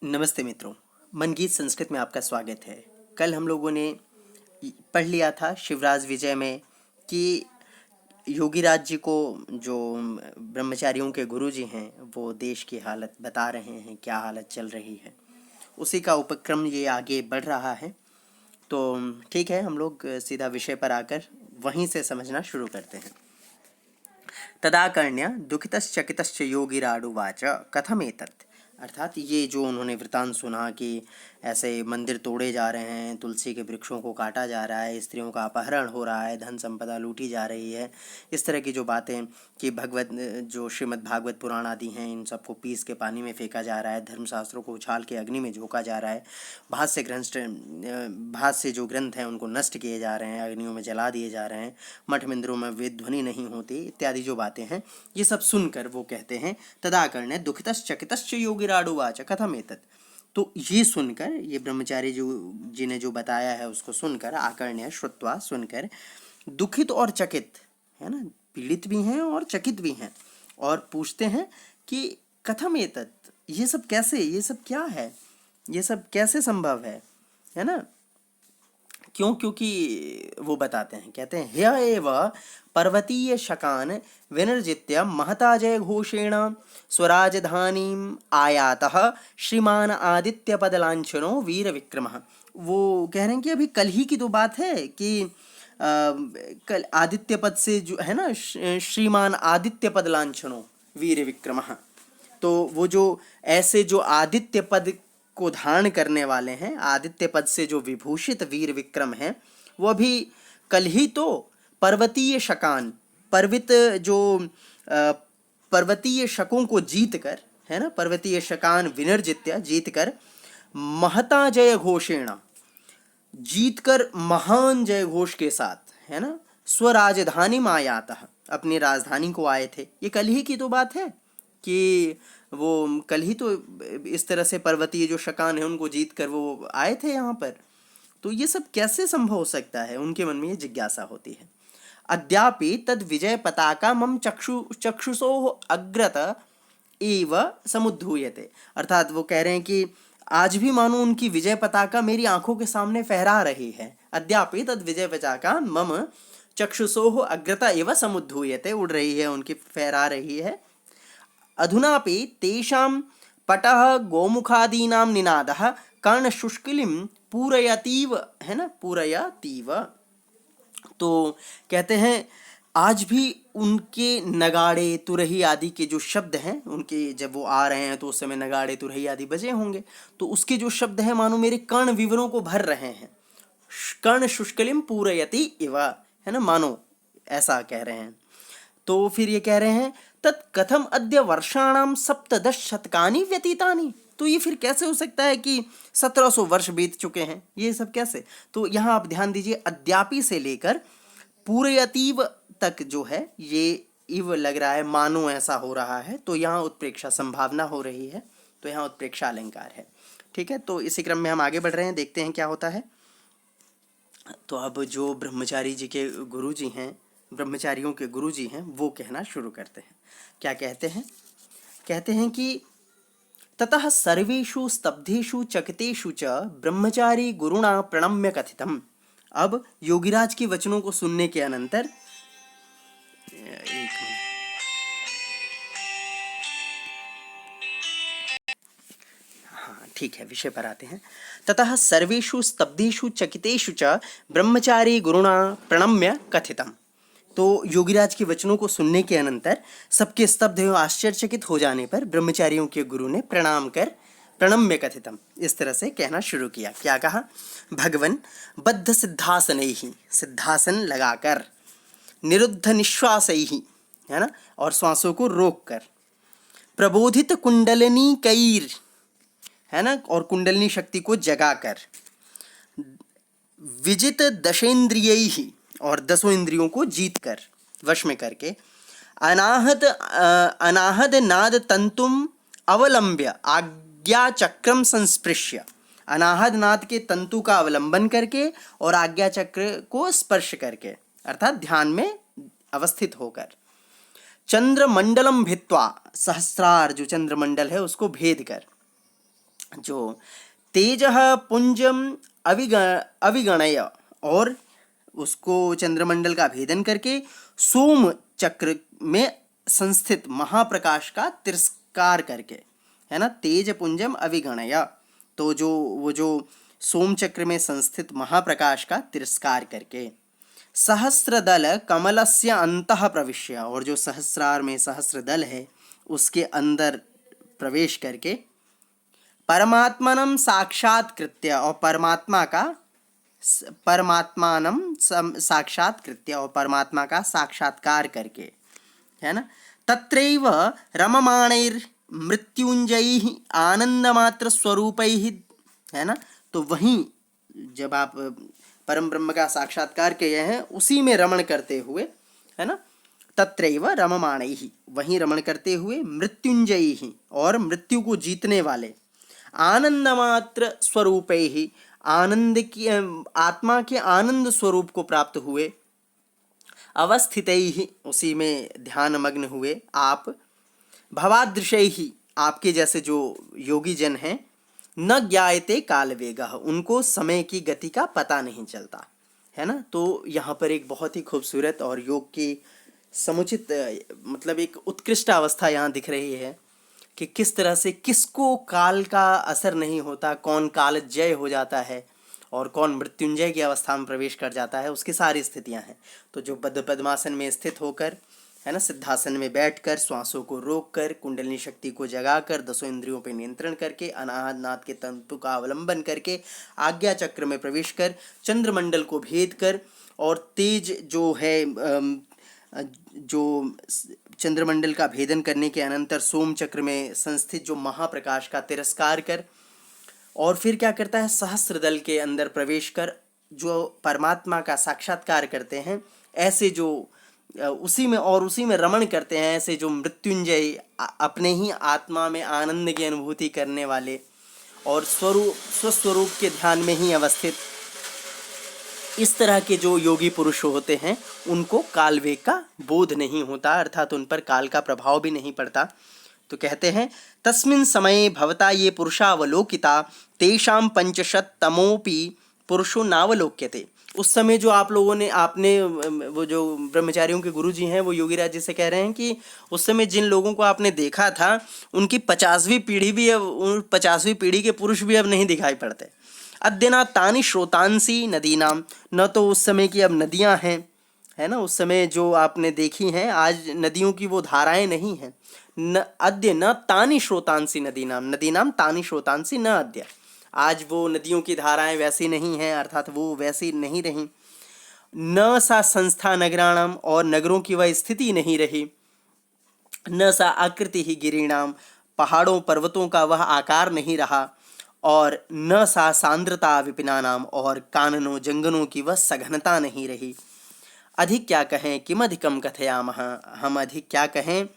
नमस्ते मित्रों। मनगीत संस्कृत में आपका स्वागत है। कल हम लोगों ने पढ़ लिया था शिवराज विजय में कि योगीराज जी को जो ब्रह्मचारियों के गुरुजी हैं वो देश की हालत बता रहे हैं, क्या हालत चल रही है। उसी का उपक्रम ये आगे बढ़ रहा है। तो ठीक है, हम लोग सीधा विषय पर आकर वहीं से समझना शुरू करते हैं। तदाकर्ण्य दुखितश्चकितश्च योगिराडुवाच कथमेतत्। अर्थात ये जो उन्होंने वृतांत सुना कि ऐसे मंदिर तोड़े जा रहे हैं, तुलसी के वृक्षों को काटा जा रहा है, स्त्रियों का अपहरण हो रहा है, धन संपदा लूटी जा रही है, इस तरह की जो बातें कि भगवत जो श्रीमद् भागवत पुराण आदि हैं इन सबको पीस के पानी में फेंका जा रहा है, धर्मशास्त्रों को उछाल के अग्नि में झोंका जा रहा है, भाष्य जो ग्रंथ हैं उनको नष्ट किए जा रहे हैं, अग्नियों में जला दिए जा रहे हैं, मठ मंदिरों में वेद ध्वनि नहीं होती, इत्यादि जो बातें हैं ये सब सुनकर वो कहते हैं तदाकर्ण्य दुखितश्चकितश्च योगिराडुवाच कथमेतत्। तो ये सुनकर, ये ब्रह्मचारी जो जिन्हें जो बताया है उसको सुनकर, आकर्ण्य श्रुत्वा सुनकर, दुखित और चकित है ना, पीड़ित भी हैं और चकित भी हैं, और पूछते हैं कि कथमेतत्, ये सब कैसे, ये सब क्या है, ये सब कैसे संभव है ना। क्यों? क्योंकि वो बताते हैं, कहते हैं ह्य एव पर्वतीय शकान विनिर्जित्य महता जय घोषेण स्वराजधानीम आयातः श्रीमान आदित्य पदलांछनो वीर विक्रमः। वो कह रहे हैं कि अभी कल ही की तो बात है कि कल आदित्य पद से जो है ना, श्रीमान आदित्य पदलांछनो वीर विक्रमः। तो वो जो ऐसे जो आदित्य पद को धारण करने वाले हैं, आदित्य पद से जो विभूषित वीर विक्रम हैं, वो अभी कल ही तो पर्वतीय शकान, पर्वत जो पर्वतीय शकों को जीत कर, है ना, पर्वतीय शकान विनिर्जित्य जीत कर, महता जय घोषेण, जीत कर महान जय घोष के साथ, है ना, स्वराजधानी मायातः, अपनी राजधानी को आए थे। ये कल ही की तो बात है कि वो कल ही तो इस तरह से पर्वतीय जो शकान है उनको जीत कर वो आए थे यहाँ पर। तो ये सब कैसे संभव हो सकता है, उनके मन में ये जिज्ञासा होती है। अद्यापि तद विजय पताका मम चक्षुषो अग्रत एव समुद्धूयते। अर्थात वो कह रहे हैं कि आज भी मानो उनकी विजय पताका मेरी आंखों के सामने फहरा रही है। अद्यापि तद विजय पताका मम चक्षुषो अग्रता एव समुद्धूयते, उड़ रही है उनकी, फहरा रही है। अधुनापि तेषां पटः गोमुखादीनां निनादः कर्णशुष्किलिं पूरयतीव, है ना, पूरयतीव। तो कहते हैं आज भी उनके नगाड़े तुरही आदि के जो शब्द हैं, उनके जब वो आ रहे हैं तो उस समय नगाड़े तुरही आदि बजे होंगे, तो उसके जो शब्द हैं मानो मेरे कर्ण विवरों को भर रहे हैं। कर्ण शुष्कलिम पूरयति इव, है ना, मानो ऐसा कह रहे हैं। तो फिर ये कह रहे हैं तत्कथम अद्य वर्षाणाम सप्तदश शतकानि व्यतीतानि। तो ये फिर कैसे हो सकता है कि 1700 वर्ष बीत चुके हैं, ये सब कैसे। तो यहाँ आप ध्यान दीजिए, अद्यापि से लेकर पूरयतीव तक जो है, ये इव लग रहा है, मानो ऐसा हो रहा है, तो यहाँ उत्प्रेक्षा संभावना हो रही है, तो यहाँ उत्प्रेक्षा अलंकार है। ठीक है, तो इसी क्रम में हम आगे बढ़ रहे हैं, देखते हैं क्या होता है। तो अब जो ब्रह्मचारी जी के गुरु जी हैं, ब्रह्मचारियों के गुरु जी हैं, वो कहना शुरू करते हैं। क्या कहते हैं? कहते हैं कि ततः सर्वेषु स्तब्धेषु चकितेषु च ब्रह्मचारी गुरुणा प्रणम्य कथितम्। अब योगीराज के वचनों को सुनने के अनंतर, एक मिनट, हाँ ठीक है, विषय पर आते हैं। ततः सर्वेषु स्तब्धेषु चकितेषु च ब्रह्मचारी गुरुणा प्रणम्य कथितम्। तो योगीराज के वचनों को सुनने के अनंतर सबके स्तब्ध एवं आश्चर्यचकित हो जाने पर ब्रह्मचारियों के गुरु ने प्रणाम कर प्रणम्य कथितम, इस तरह से कहना शुरू किया। क्या कहा? भगवन बद्ध सिद्धासनैहि, सिद्धासन लगाकर, निरुद्ध निश्वासैहि, है ना, और श्वासों को रोक कर, प्रबोधित कुंडलिनी कैर, है ना, और कुंडलिनी शक्ति को जगाकर, विजित दशेन्द्रियैहि, और 10 इंद्रियों को जीत कर, वश में करके, अनाहद नाद तंतुम अवलंब्य आज्ञा चक्रम संस्पृश्य, अनाहद नाद के तंतु का अवलंबन करके और आज्ञा चक्र को स्पर्श करके, अर्थात ध्यान में अवस्थित होकर, चंद्रमंडलम भित्वा, सहस्रार जो चंद्रमंडल है उसको भेद कर, जो तेजः पुंजम अविगणय, और उसको चंद्रमंडल का भेदन करके सोम चक्र में संस्थित महाप्रकाश का तिरस्कार करके, है ना, तेज पुंजम अविगणय, तो जो वो जो सोम चक्र में संस्थित महाप्रकाश का तिरस्कार करके, सहस्रदल कमलस्य अंतः प्रविश्य, और जो सहस्रार में सहस्रदल है उसके अंदर प्रवेश करके, परमात्मनम साक्षात्कृत्य, और परमात्मानम साक्षात्कृत्य, और परमात्मा का साक्षात्कार करके, है ना, तत्रैव रममाणैर मृत्युंजयैः आनंदमात्र स्वरूपैः, है ना, तो वहीं जब आप परम ब्रह्म का साक्षात्कार किए हैं उसी में रमण करते हुए, है ना, तत्रैव रममाणैः, वहीं रमण करते हुए, मृत्युंजयैः, और मृत्यु को जीतने वाले, आनंदमात्र स्वरूपैः, आनंद की आत्मा के आनंद स्वरूप को प्राप्त हुए, अवस्थितैः, उसी में ध्यान मग्न हुए आप, भवादृशैः, आपके जैसे जो योगी जन हैं, न ज्ञायते काल वेगः, उनको समय की गति का पता नहीं चलता, है ना। तो यहाँ पर एक बहुत ही खूबसूरत और योग की समुचित मतलब एक उत्कृष्ट अवस्था यहाँ दिख रही है कि किस तरह से किसको काल का असर नहीं होता, कौन काल जय हो जाता है और कौन मृत्युंजय की अवस्था में प्रवेश कर जाता है, उसकी सारी स्थितियाँ हैं। तो जो पद्मासन में स्थित होकर, है ना, सिद्धासन में बैठकर श्वासों को रोककर, कुंडलिनी शक्ति को जगाकर, दसों इंद्रियों पर नियंत्रण करके, अनाहत नाद के तंतु का अवलंबन करके, आज्ञा चक्र में प्रवेश कर, चंद्रमंडल को भेद कर, और तेज जो है जो चंद्रमंडल का भेदन करने के अनंतर सोम चक्र में संस्थित जो महाप्रकाश का तिरस्कार कर, और फिर क्या करता है, सहस्रदल के अंदर प्रवेश कर जो परमात्मा का साक्षात्कार करते हैं, ऐसे जो उसी में रमण करते हैं, ऐसे जो मृत्युंजय, अपने ही आत्मा में आनंद की अनुभूति करने वाले और स्वस्वरूप के ध्यान में ही अवस्थित, इस तरह के जो योगी पुरुष होते हैं उनको कालवेग का बोध नहीं होता, अर्थात उन पर काल का प्रभाव भी नहीं पड़ता। तो कहते हैं, तस्मिन् समये भवता ये पुरुषावलोकिता तेषां पंचशतमोपि पुरुषो नावलोक्यते। उस समय जो आप लोगों ने आपने वो जो ब्रह्मचारियों के गुरु जी हैं वो योगीराज जी से कह रहे हैं कि उस समय जिन लोगों को आपने देखा था उनकी 50वीं पीढ़ी भी अब 50वीं पीढ़ी के पुरुष भी अब नहीं दिखाई पड़ते। अद्यना तानि श्रोतांसी नदीनाम, न तो उस समय की अब नदियां हैं, है ना, उस समय जो आपने देखी हैं आज नदियों की वो धाराएं नहीं हैं। न अद्य न तानि श्रोतांसी नदीनाम, नदीनाम तानि श्रोतांसी न अद्य, आज वो नदियों की धाराएं वैसी नहीं हैं, अर्थात वो वैसी नहीं रही। न सा संस्था नगराणाम, और नगरों की वह स्थिति नहीं रही। न सा आकृति ही गिरिणाम, पहाड़ों पर्वतों का वह आकार नहीं रहा। और न सा सांद्रता विपिनानाम, और काननों जंगलों की वह सघनता नहीं रही। अधिक क्या कहें, किम अधिकम कथयामः, हम अधिक क्या कहें,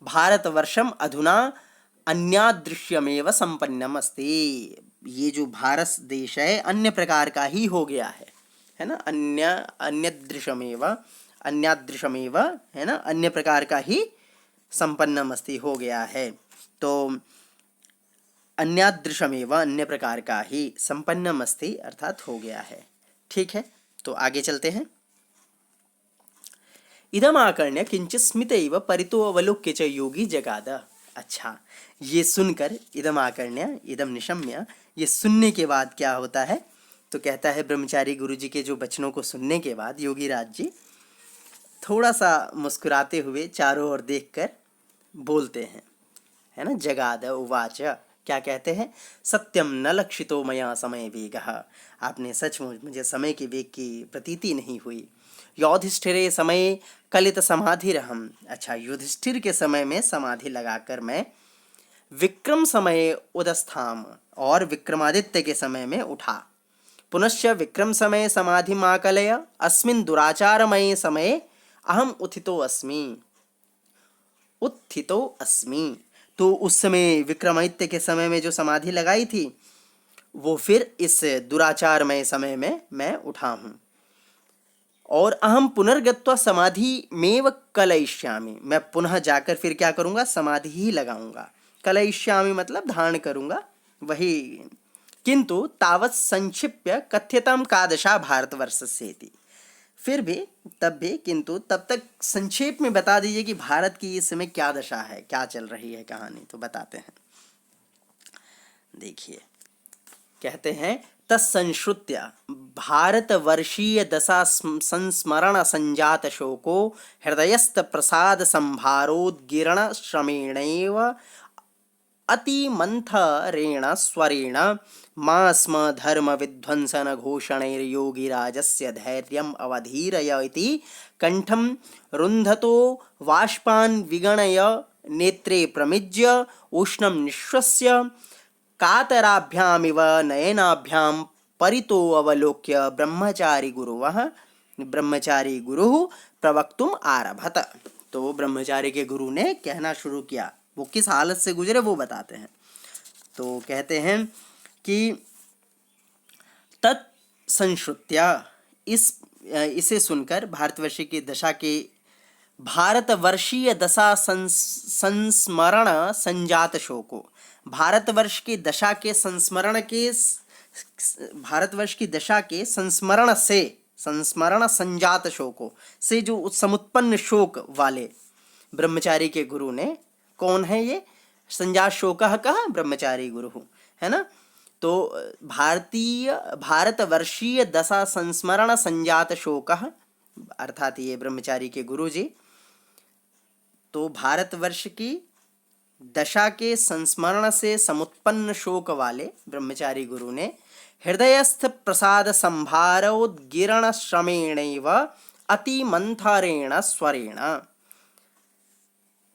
भारतवर्षम अधुना अन्यादृश्यमेव संपन्नम अस्ति, ये जो भारत देश है अन्य प्रकार का ही हो गया है ना, अन्यादृशमेव, है ना, अन्य प्रकार का ही संपन्नम अस्ति हो गया है। तो अन्यादृशमेव, अन्य प्रकार का ही, संपन्नम अस्ति अर्थात हो गया है। ठीक है, तो आगे चलते हैं। इदम आकर्ण्य किंचित स्मितैव परितो अवलोक्य च योगी जगाद। अच्छा, ये सुनकर, इदम आकर्ण्य इदम निशम्य, ये सुनने के बाद क्या होता है, तो कहता है ब्रह्मचारी गुरुजी के जो वचनों को सुनने के बाद योगीराज जी थोड़ा सा मुस्कुराते हुए चारों ओर देखकर बोलते हैं, है ना, जगाद उवाच, क्या कहते हैं, सत्यम न लक्षितो मया समय वेगः, आपने सचमुच मुझे समय के वेग की प्रतीति नहीं हुई। युधिष्ठिरे समय कलित समाधिरहम, अच्छा, युधिष्ठिर के समय में समाधि लगाकर मैं, विक्रम समय उदस्थाम, और विक्रमादित्य के समय में उठा, पुनश्च विक्रम समय समाधि माकलय, अस्मिन् दुराचारमय समय अहम उत्थितो अस्मि। तो उस समय विक्रमादित्य के समय में जो समाधि लगाई थी वो फिर इस दुराचारमय समय में मैं उठा हूँ। और अहम पुनर्गत्वा समाधि मेव कलयिष्यामि, मैं पुनः जाकर फिर क्या करूँगा, समाधि ही लगाऊंगा। कलयिष्यामि मतलब धारण करूँगा, वही, किंतु तावत् संक्षिप्य कथ्यताम का दशा भारतवर्षस्य इति। फिर भी, तब भी, किंतु तब तक संक्षेप में बता दीजिए कि भारत की इस समय क्या दशा है, क्या चल रही है कहानी, तो बताते हैं। देखिए, कहते हैं तत्संश्रुत्य भारतवर्षीय दशा संस्मरण संजात शोको हृदयस्थ प्रसाद संभारोद्गीर्ण श्रमेणैव अतिमंथरेण स्वरेण मा स्म धर्म विध्वंसन घोषणैर्योगिराजस्य धैर्यम् अवधीरय इति कंठं रुन्धतो बाष्पान् विगणय नेत्रे प्रमिज्य उष्णं निःश्वस्य कातराभ्यामिव नयनाभ्यां परितो अवलोक्य ब्रह्मचारी गुरुः प्रवक्तुम आरभत। तो ब्रह्मचारी के गुरु ने कहना शुरू किया। वो किस हालत से गुजरे वो बताते हैं। तो कहते हैं कि तत्संश्रुत्या, इसे सुनकर भारतवर्षीय दशा संस्मरण संजात शोको, भारतवर्ष की दशा के संस्मरण के, भारतवर्ष की दशा के संस्मरण से, संस्मरण संजात शोको से जो समुत्पन्न शोक वाले ब्रह्मचारी के गुरु ने, कौन है ये? संजात शोकः कहा ब्रह्मचारी गुरु है ना। तो भारतवर्षीय दशा संस्मरण संजात शोकः, अर्थात ये ब्रह्मचारी के गुरु जी, तो भारतवर्ष की दशा के संस्मरण से समुत्पन्न शोक वाले ब्रह्मचारी गुरु ने हृदयस्थ प्रसाद संभारोद्गीर्ण श्रमेणैव अतिमंथरेण स्वरेण,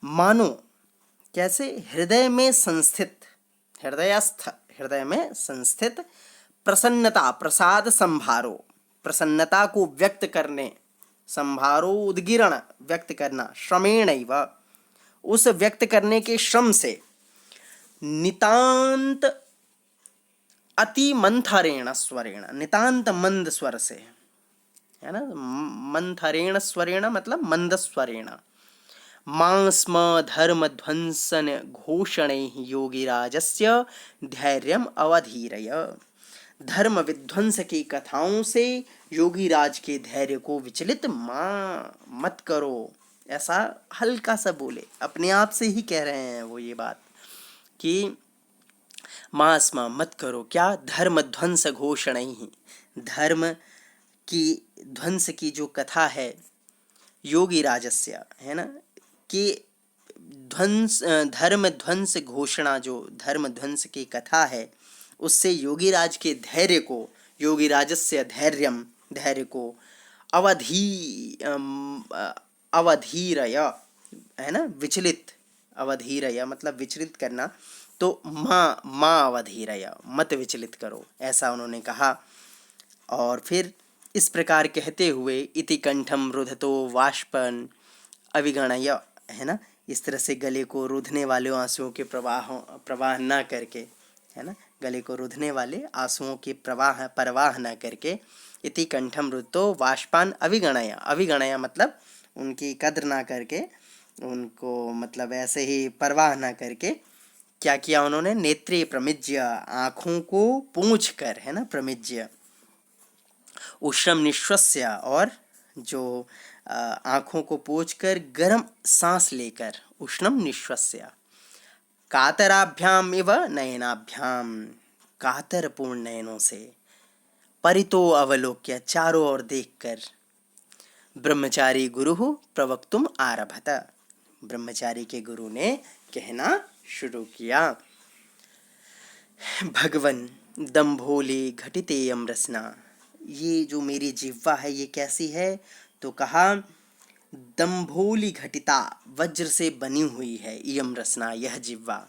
मानो कैसे हृदय में संस्थित, हृदयस्थ, हृदय में संस्थित प्रसन्नता, प्रसाद संभारो, प्रसन्नता को व्यक्त करने, संभारो उद्गीर्ण व्यक्त करना, श्रमेणैव उस व्यक्त करने के श्रम से, नितांत अति मंथरेण स्वरेण, नितांत मंद स्वर से, है ना, मंथरेण स्वरेण मतलब मंद स्वरेण, मां स्म धर्म ध्वंसन घोषणैः योगिराजस्य धैर्यम् अवधीरय, धर्म विध्वंस की कथाओं से योगीराज के धैर्य को विचलित मत करो। ऐसा हल्का सा बोले, अपने आप से ही कह रहे हैं वो ये बात कि मास्मा मत करो, क्या? धर्म ध्वंस घोषणैः, धर्म की ध्वंस की जो कथा है योगी राजस्य, है ना, कि ध्वंस, धर्म ध्वंस घोषणा, जो धर्म ध्वंस की कथा है उससे योगीराज के धैर्य को, योगीराजस्य धैर्यम, धैर्य को अवधीरय, है ना, विचलित, अवधीरय मतलब विचलित करना, तो माँ अवधीरय, मत विचलित करो, ऐसा उन्होंने कहा। और फिर इस प्रकार कहते हुए इति कंठम रुधतो वाष्पन अविगणय, है ना, इस तरह से गले को रुधने वाले आंसुओं के प्रवाह न करके, है ना, गले को रुधने वाले आंसुओं के परवाह न करके, इति कंठम रुधतो वाष्पान अविगणय, अविगणय मतलब उनकी कद्र ना करके, उनको मतलब ऐसे ही परवाह ना करके, क्या किया उन्होंने? नेत्रे प्रमिज्य, आँखों को पूंछ कर, है ना, प्रमिज्य, उष्णम निश्वस्य, और जो आँखों को पोंछकर गर्म सांस लेकर, उष्णम निश्वस्य, कातराभ्याम इव नयनाभ्याम, कातरपूर्ण नयनों से, परितो अवलोक्य, चारों ओर देखकर, ब्रह्मचारी गुरु प्रवक्तुम आरभत, ब्रह्मचारी के गुरु ने कहना शुरू किया। भगवन दंभोले घटितेयम रसना, ये जो मेरी जिह्वा है ये कैसी है? तो कहा दंभोली घटिता, वज्र से बनी हुई है, इयम रसना, यह जिह्वा,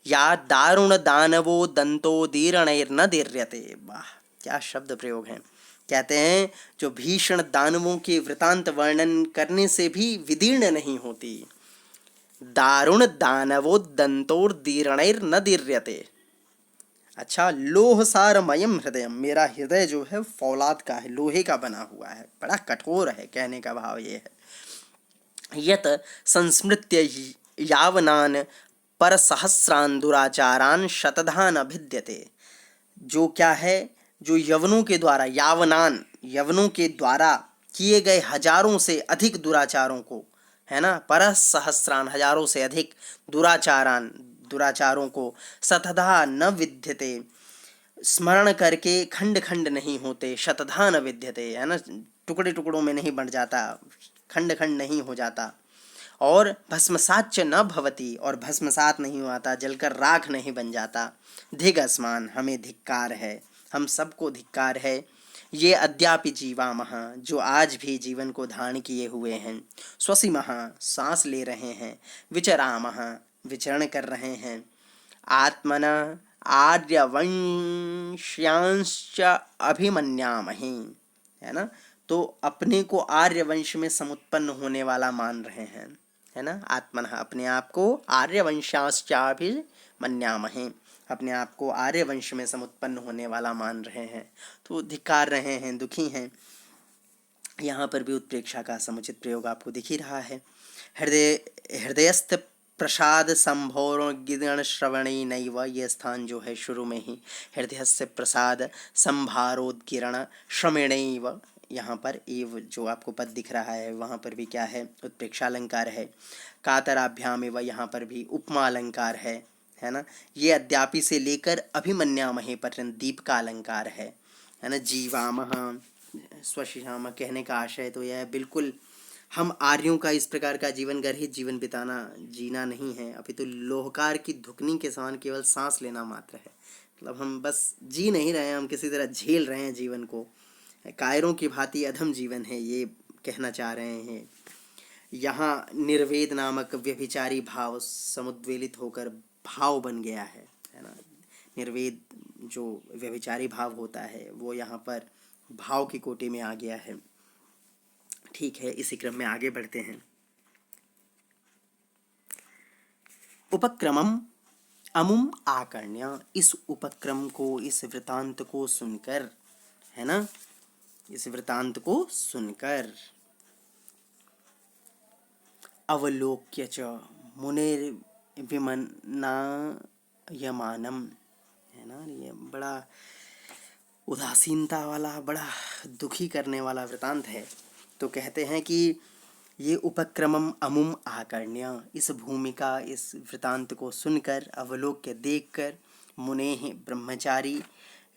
या दारुण दानवो दंतो दीर्णैर्न दीर्यते, वाह क्या शब्द प्रयोग है। कहते हैं जो भीषण दानवों के वृतांत वर्णन करने से भी विदीर्ण नहीं होती, दारुण दानवो दंतोर दीर्णैर्न दीर्यते। अच्छा, लोहसारमयम हृदय, मेरा हृदय जो है फौलाद का है, लोहे का बना हुआ है, बड़ा कठोर है, कहने का भाव ये है। यत संस्मृत्य यावनान पर सहस्रान दुराचारान शतधान अभिद्यते। जो क्या है, जो यवनों के द्वारा, यावनान यवनों के द्वारा किए गए हजारों से अधिक दुराचारों को, है ना, परस सहस्रान हजारों से अधिक दुराचारान दुराचारों को, शतधा न विद्यते स्मरण करके खंड खंड नहीं होते, शतधा न विद्यते, है ना, टुकड़े टुकड़ों में नहीं बंट जाता, खंड खंड नहीं हो जाता, और भस्मसात न भवती, और भस्मसात नहीं होता, जलकर राख नहीं बन जाता। धिगस्मान हमें धिक्कार है, हम सबको धिक्कार है। ये अद्यापि जीवामः जो आज भी जीवन को धारण किए हुए हैं, स्वसिमः सांस ले रहे हैं, विचरामः विचरण कर रहे हैं, आत्मना आर्यवंश्यांश्च अभिमन्यामहे, है ना, तो अपने को आर्यवंश में समुत्पन्न होने वाला मान रहे हैं, है ना, आत्मन अपने आप को आर्यवंशाश्चाभिमन्यामहे अपने आप को आर्यवंश में समुत्पन्न होने वाला मान रहे हैं, तो धिक्कार रहे हैं, दुखी हैं। यहाँ पर भी उत्प्रेक्षा का समुचित प्रयोग आपको दिख ही रहा है। हृदयस्थ प्रसाद संभोगिण श्रवणी नैव, ये स्थान जो है शुरू में ही हृदयस्थ प्रसाद संभारोद्गिरण श्रवणैव, यहाँ पर एव जो आपको पद दिख रहा है वहाँ पर भी क्या है, उत्प्रेक्षा अलंकार है। कातराभ्याम एव, यहाँ पर भी उपमा अलंकार है ना। ये अद्यापि से लेकर अभिमन्यामहे पर्यंत दीप का अलंकार है ना। जीवामः स्वशिषामः कहने का आशय तो यह है, बिल्कुल हम आर्यों का इस प्रकार का जीवन गर्हित जीवन बिताना जीना नहीं है, अभी तो लोहकार की धुकनी के समान केवल सांस लेना मात्र है। मतलब हम बस जी नहीं रहे हैं, हम किसी तरह झेल रहे हैं जीवन को, कायरों की भांति अधम जीवन है, ये कहना चाह रहे हैं। यहाँ निर्वेद नामक व्यभिचारी भाव समुद्वेलित होकर भाव बन गया है ना। निर्वेद जो व्यभिचारी भाव होता है वो यहाँ पर भाव की कोटि में आ गया है। ठीक है, इसी क्रम में आगे बढ़ते हैं। उपक्रमम अमुम आकर्ण्य, इस उपक्रम को, इस वृतांत को सुनकर, है ना, इस वृतांत को सुनकर, अवलोक्य च मुनिर्विमनायमानम, है ना, ये बड़ा उदासीनता वाला, बड़ा दुखी करने वाला वृतांत है। तो कहते हैं कि ये उपक्रमम अमुम आकर्ण्य, इस भूमिका, इस वृतांत को सुनकर, अवलोक्य देखकर, मुने ब्रह्मचारी,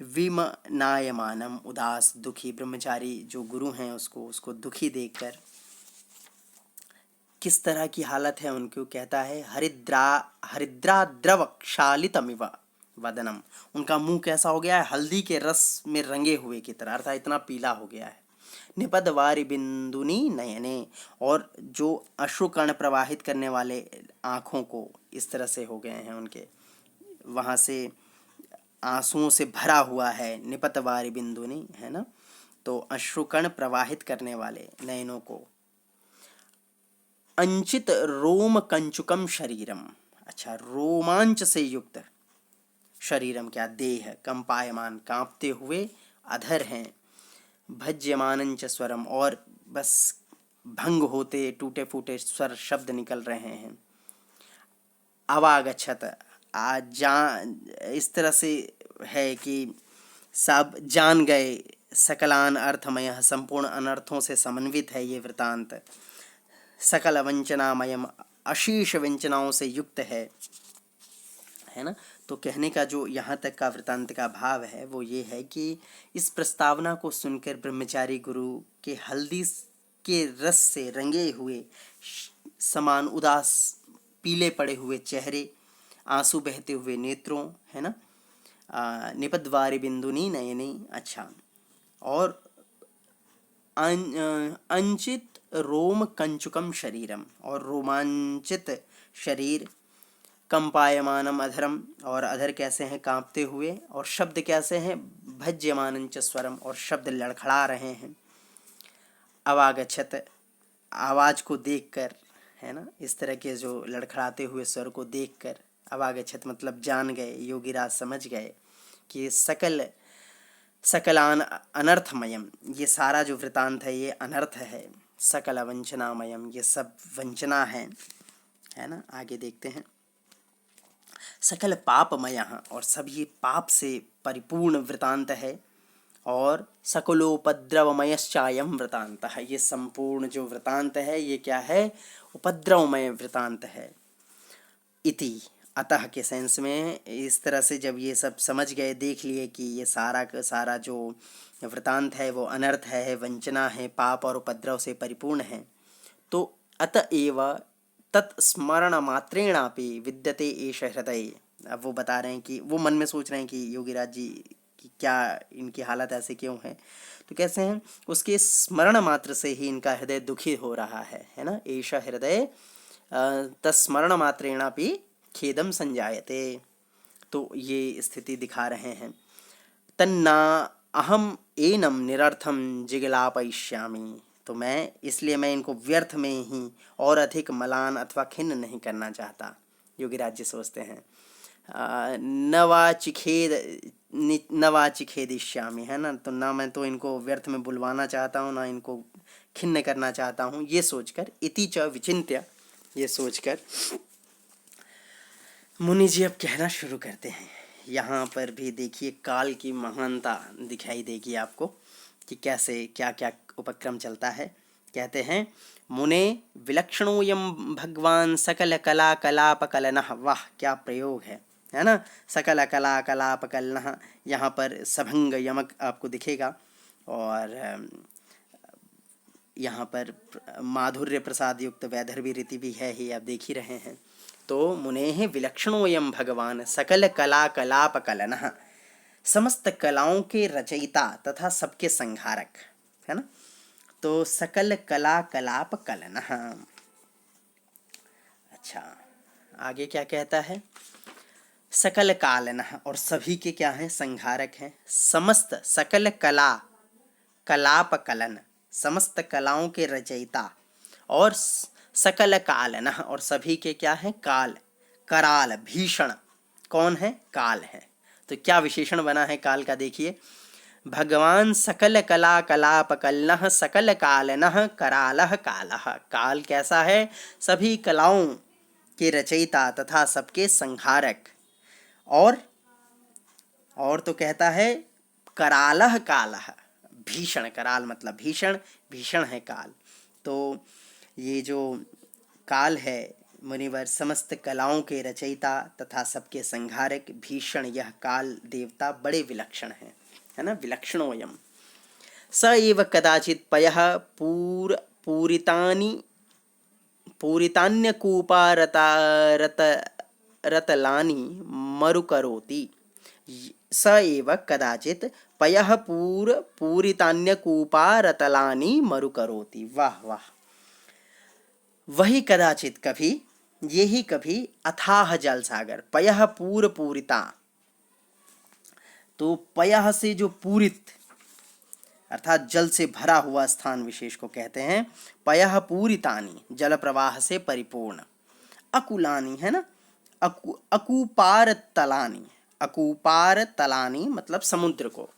विमनायमानम उदास दुखी, ब्रह्मचारी जो गुरु हैं उसको दुखी देखकर, किस तरह की हालत है उनको, कहता है हरिद्राद्रव क्षालितमिव वदनम, उनका मुंह कैसा हो गया है, हल्दी के रस में रंगे हुए की तरह, अर्थात इतना पीला हो गया है। निपदवारि बिंदुनी नयने, और जो अश्रुकर्ण प्रवाहित करने वाले आँखों को इस तरह से हो गए हैं, उनके वहाँ से आंसुओं से भरा हुआ है। निपतवारि बिंदुनी, है ना, तो अश्रुकर्ण प्रवाहित करने वाले नयनों को। अंचित रोम कंचुकम शरीरम, अच्छा, रोमांच से युक्त शरीरम, क्या देह, कंपायमान कांपते हुए अधर हैं। भज्यमानंच स्वरम, और बस भंग होते टूटे फूटे स्वर शब्द निकल रहे हैं। अवागछत, इस तरह से है कि सब जान गए, सकलान अर्थमय, संपूर्ण अनर्थों से समन्वित है ये वृतांत। सकल वंचनामयम, अशेष वंचनाओं से युक्त है ना। तो कहने का जो यहाँ तक का वृतांत का भाव है वो ये है कि इस प्रस्तावना को सुनकर ब्रह्मचारी गुरु के हल्दी के रस से रंगे हुए समान उदास पीले पड़े हुए चेहरे, आंसू बहते हुए नेत्रों, है ना, निपद्वारि बिंदुनी नयने, अच्छा, और अंचित रोम कंचुकम शरीरम, और रोमांचित शरीर, कंपायमानम अधरम, और अधर कैसे हैं, कांपते हुए, और शब्द कैसे हैं, भज्यमानंच स्वरम, और शब्द लड़खड़ा रहे हैं। अवागछत, आवाज को देखकर, है ना, इस तरह के जो लड़खड़ाते हुए स्वर को देखकर, अवागछत मतलब जान गए, योगीराज समझ गए कि सकलान अनर्थमयम, ये सारा जो वृतांत है ये अनर्थ है। सकल वंचनामयम, ये सब वंचना है ना। आगे देखते हैं। सकल पापमयः, और सब ये पाप से परिपूर्ण वृतांत है। और सकलोपद्रवमयश्चायं वृतांतः, ये संपूर्ण जो वृतांत है ये क्या है, उपद्रवमय वृतांत है। इति, अतः के सेंस में, इस तरह से जब ये सब समझ गए, देख लिए कि ये सारा का सारा जो वृतांत है वो अनर्थ है, वंचना है, पाप और उपद्रव से परिपूर्ण है, तो अतएव तत्स्मरण मात्रेणापि विद्यते एष हृदय। अब वो बता रहे हैं कि वो मन में सोच रहे हैं कि योगीराज जी कि क्या इनकी हालत ऐसे क्यों है, तो कैसे हैं, उसके स्मरण मात्र से ही इनका हृदय दुखी हो रहा है ना। एष हृदय तस्मरण मात्रेणापि खेदम संजायते, तो ये स्थिति दिखा रहे हैं। तन्ना अहम एनम निरर्थम जिगलापयिष्यामि, तो मैं इनको व्यर्थ में ही और अधिक मलान अथवा खिन्न नहीं करना चाहता। योगीराज जी सोचते हैं नवाचिखेदिष्यामि, है ना, तो ना मैं तो इनको व्यर्थ में बुलवाना चाहता हूँ, ना इनको खिन्न करना चाहता हूँ। ये सोचकर, इति च विचिन्त्य, ये सोचकर मुनि जी अब कहना शुरू करते हैं। यहाँ पर भी देखिए काल की महानता दिखाई देगी आपको कि कैसे क्या क्या उपक्रम चलता है। कहते हैं, मुने विलक्षणोयम भगवान सकल कला कलापकलनः। वाह, क्या प्रयोग है ना। सकल कला कलापकलनः, यहाँ पर सभंग यमक आपको दिखेगा, और यहाँ पर माधुर्य प्रसाद युक्त वैधर्भी रीति भी है ही, आप देख ही रहे हैं। तो मुनेः विलक्षणोयम भगवान सकल कला कलापकलनः, समस्त कलाओं के रचयिता तथा सबके संहारक, है ना। तो सकल कला कलापकलनः। अच्छा, आगे क्या कहता है, सकल कालनः, और सभी के क्या हैं, संहारक हैं। समस्त सकल कला कलापकलन, समस्त कलाओं के रचयिता, और सकल कालनः, और सभी के क्या है, काल, कराल, भीषण, कौन है, काल है। तो क्या विशेषण बना है काल का, देखिए, भगवान सकल कला कलापकलनः सकल कालनः करालः कालः। काल कैसा है, सभी कलाओं के रचयिता तथा सबके संहारक, और तो कहता है करालः कालः, भीषण, कराल मतलब भीषण, भीषण है काल। तो ये जो काल है मुनिवर, समस्त कलाओं के रचयिता तथा सबके संहारक, भीषण, यह काल देवता बड़े विलक्षण हैं, है ना। विलक्षणोयम स एव कदाचित् पयः पूरितानि रतलानि मरुकरोति। स एव कदाचित् पयः पूरितान्यकूपारतलानि मरुकरोति। वाह वाह, वही कदाचित कभी, यही कभी, अथाह जल सागर, पयः पूरिता, तो पयः से जो पूरित अर्थात जल से भरा हुआ स्थान विशेष को कहते हैं पयः पूरितानि, जल प्रवाह से परिपूर्ण, अकुलानि, है ना, अकूपार तलानि, अकूपार तलानि मतलब समुद्र को,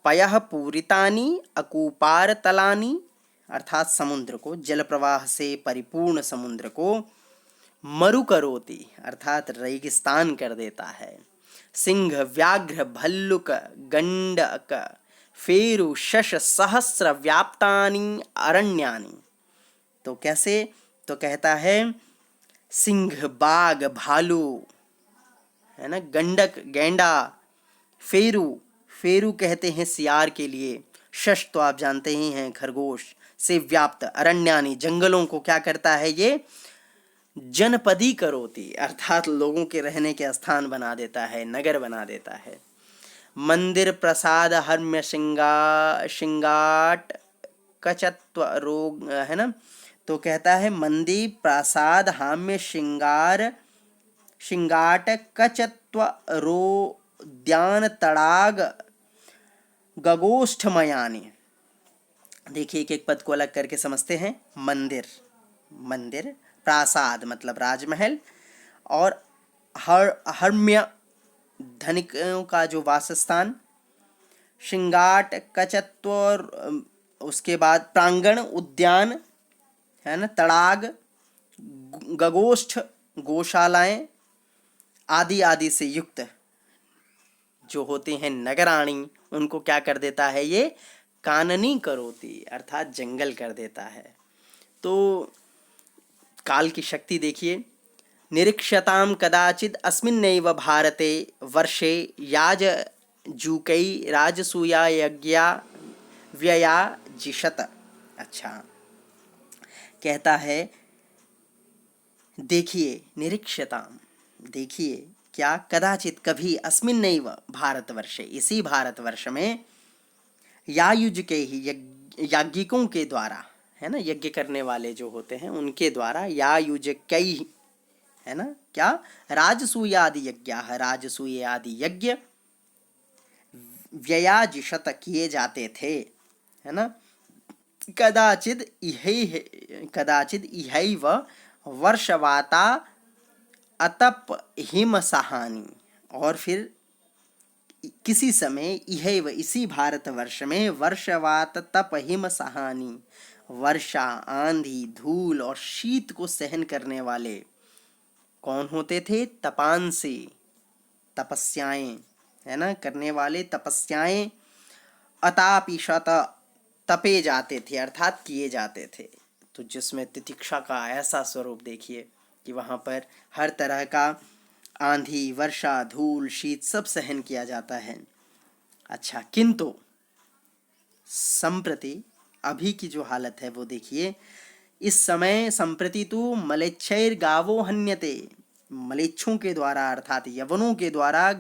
पयः पूरितानि अकूपार तलानि अर्थात समुद्र को, जल प्रवाह से परिपूर्ण समुद्र को, मरुकरोति अर्थात रेगिस्तान कर देता है। सिंह व्याघ्र भल्लुक गंडक फेरु शश सहस्र व्याप्तानि अरण्यानि। तो कैसे, तो कहता है सिंह, बाघ, भालू, है ना, गंडक, गैंडा, फेरू, फेरू कहते हैं सियार के लिए, शश तो आप जानते ही हैं खरगोश, से व्याप्त, अरण्यानि जंगलों को क्या करता है ये, जनपदी करोति अर्थात लोगों के रहने के स्थान बना देता है, नगर बना देता है। मंदिर प्रसाद हर्म्य शिंगाट कचत्व रोग, है ना, तो कहता है मंदिर प्रसाद हाम्य शिंगाट कचत्व रोद्यान तड़ाग गगोष्ठमयानि। देखिए एक एक पद को अलग करके समझते हैं। मंदिर, मंदिर, प्रासाद मतलब राजमहल, और हर्म्य धनिकों का जो वासस्थान, शिंगाट कचत्व, उसके बाद प्रांगण, उद्यान, है ना, तड़ाग, गगोष्ठ गौशालाएं, आदि आदि से युक्त जो होते हैं नगराणी, उनको क्या कर देता है ये? काननी करोति, अर्थात जंगल कर देता है। तो काल की शक्ति देखिए। निरीक्षताम कदाचिद अस्मिन्नैव भारते वर्षे याजजूकै राजसूया यज्ञा व्ययाजिषत। अच्छा, कहता है देखिए, निरीक्षताम, देखिए क्या, कदाचित कभी, अस्मिन्नैव भारतवर्षे, इसी भारतवर्ष में, यायुज के ही याज्ञिकों के द्वारा, है ना, यज्ञ करने वाले जो होते हैं उनके द्वारा, यायुज कई, है ना, क्या, राजसूयादि यज्ञ, राजसूयादि यज्ञ व्ययाजिषत किए जाते थे, है ना। कदाचिद इहैव वर्षवाता अतप हिम सहानी, और फिर किसी समय, इहैव इसी भारतवर्ष में, वर्षवात तप हिम सहानी, वर्षा, आंधी, धूल और शीत को सहन करने वाले कौन होते थे? तपांसी, तपस्याएं, है ना, करने वाले, तपस्याएं, अतापिशत, तपे जाते थे, अर्थात किए जाते थे। तो जिसमें तितिक्षा का ऐसा स्वरूप देखिए कि वहाँ पर हर तरह का आंधी, वर्षा, धूल, शीत सब सहन किया जाता है। अच्छा, किंतु संप्रति, अभी की जो हालत है वो देखिए। इस समय संप्रति तो मलेच्छैर गावो हन्यते, मलेच्छों के द्वारा अर्थात यवनों के द्वारा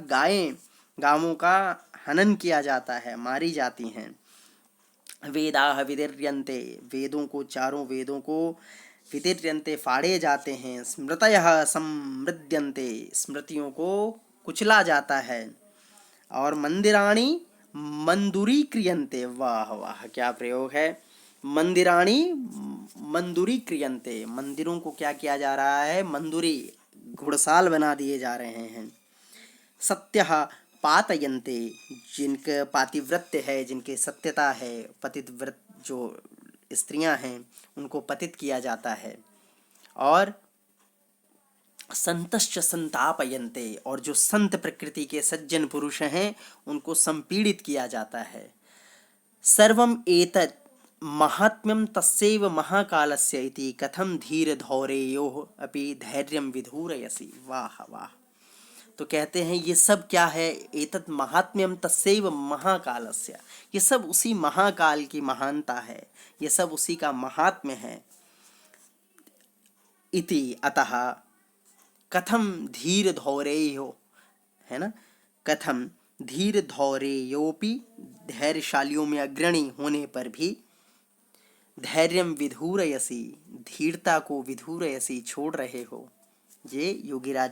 गावों का हनन किया जाता है, मारी जाती हैं। वेदाः विदीर्यन्ते, वेदों को, चारों वेदों को, विदीर्यन्ते, फाड़े जाते हैं। स्मृतयः समृद्यन्ते, स्मृतियों को कुचला जाता है। और मंदिराणि मंदुरीक्रियन्ते, वाह वाह क्या प्रयोग है, मंदिराणि मंदुरीक्रियन्ते, मंदिरों को क्या किया जा रहा है? मंदुरी, घुड़साल बना दिए जा रहे हैं। सत्यः पातयन्ते, जिनके पातिव्रत्य है, जिनके सत्यता है, पतिव्रत जो स्त्रियां हैं उनको पतित किया जाता है। और संतश्च संतापयन्ते, और जो संत प्रकृति के सज्जन पुरुष हैं उनको संपीड़ित किया जाता है। सर्वम एतत् महात्म्यम तस्यैव महाकालस्य इति कथम धीर धौरेयोः अपि धैर्यं विधूरयसि। वाह वाह। तो कहते हैं ये सब क्या है? एतत् महात्म्यम तस्यैव महाकालस्य, ये सब उसी महाकाल की महानता है, ये सब उसी का महात्म्य है। इति, अतः, कथम धीर धौरेयो, है ना, कथम धीर धौरेयोपि, धैर्यशालियों में अग्रणी होने पर भी, धैर्यम विधूरयसि, धीरता को विधूरयसि, छोड़ रहे हो। ये योगीराज